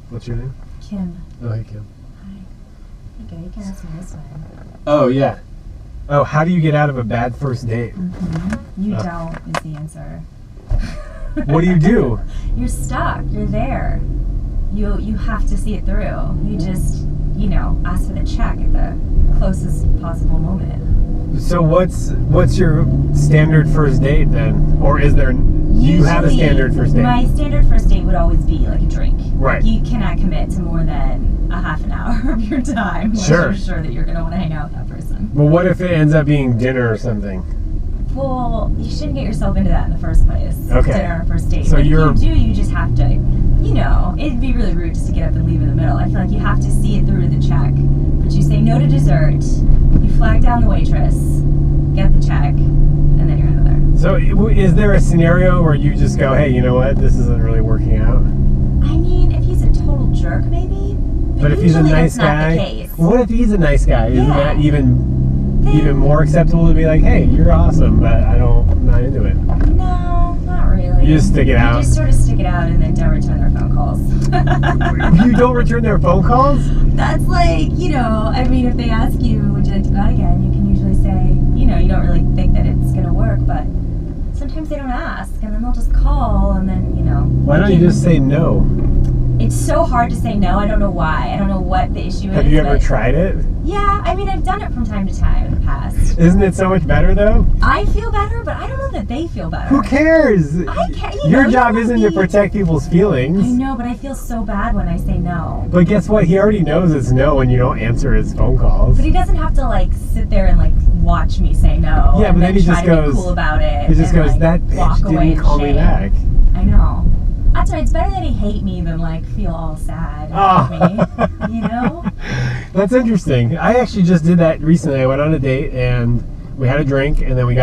What's your name? Kim. Oh, hey, Kim. Hi. Okay, you can ask me this one. Oh, yeah. Oh, how do you get out of a bad first date? You don't is the answer. What do you do? You're stuck. You're there. You have to see it through. You just, ask for the check at the closest possible moment. So what's your standard first date then? Or is there... You have a standard first date? My standard first date would always be like a drink. Right. Like you cannot commit to more than a half an hour of your time. Unless you're sure that you're going to want to hang out with that person. Well, what if it ends up being dinner or something? Well, you shouldn't get yourself into that in the first place. Okay. Dinner on a first date. So but if you do, you just have to, it'd be really rude just to get up and leave in the middle. I feel like you have to see it through to the check. But you say no to dessert, you flag down the waitress, get the check, and then you're out of there. So is there a scenario where you just go, hey, you know what, this isn't really working out? I mean, if he's a total jerk, maybe. But if he's a nice guy, what if he's a nice guy? Isn't that even more acceptable to be like, hey, you're awesome, but I'm not into it? No, not really. You just stick it out? You just sort of stick it out and then don't return their phone calls. You don't return their phone calls? That's like, if they ask you, would you like to go out again, you can usually say, you don't really think that it's going to work, but sometimes they don't ask, and then they'll just call, and then, Why don't you just say no? It's so hard to say no. I don't know why. I don't know what the issue is. Have you ever tried it? Yeah, I've done it from time to time in the past. Isn't it so much better, though? I feel better, but I don't know that they feel better. Who cares? I can't. Your job isn't to protect people's feelings. I know, but I feel so bad when I say no. But guess what? He already knows it's no when you don't answer his phone calls. But he doesn't have to, sit there and, watch me say no. Yeah, but then he just goes... Be cool about it. He just goes, that bitch didn't call me back. I know. That's right. It's better that he hate me than feel all sad about me. That's interesting. I actually just did that recently. I went on a date and we had a drink and then we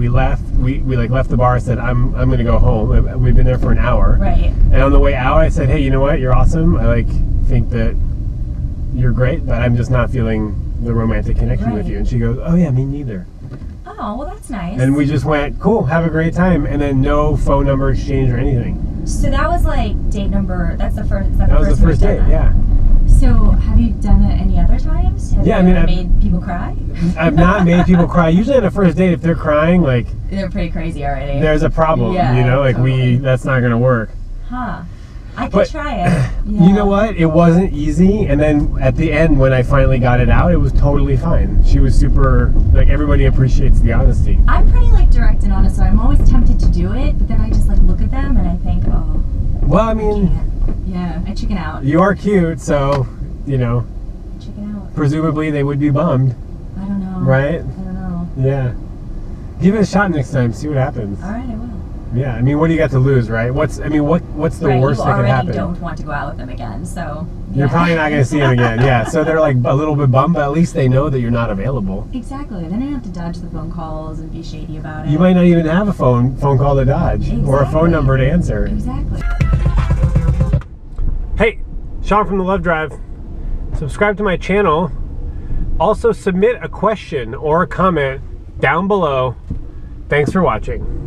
left. We left the bar. I said, I'm gonna go home. We've been there for an hour. Right. And on the way out, I said, hey, you know what? You're awesome. I think that you're great, but I'm just not feeling the romantic connection with you. And she goes, oh yeah, me neither. Oh, well, that's nice. And we just went, cool, have a great time, and then no phone number exchange or anything. So that was date number. That's the first. That was the first date. Yeah. So have you done it any other times? Have you ever made people cry? I've not made people cry. Usually on a first date, if they're crying, they're pretty crazy already. There's a problem. Yeah, totally. That's not gonna work. Huh. I could try it. Yeah. You know what? It wasn't easy, and then at the end, when I finally got it out, it was totally fine. She was super, everybody appreciates the honesty. I'm pretty, direct and honest, so I'm always tempted to do it, but then I just, look at them and I think, oh. Well, I mean. Yeah, I chicken out. You are cute, so, Chicken out. Presumably they would be bummed. I don't know. Right? I don't know. Yeah. Give it a shot next time, see what happens. All right, I will. Yeah, what do you got to lose, right? What's the worst that could happen? You don't want to go out with them again, so... Yeah. You're probably not going to see them again, yeah. So they're a little bit bummed, but at least they know that you're not available. Exactly. Then I don't have to dodge the phone calls and be shady about it. You might not even have a phone call to dodge. Exactly. Or a phone number to answer. Exactly. Hey, Sean from The Love Drive. Subscribe to my channel. Also submit a question or a comment down below. Thanks for watching.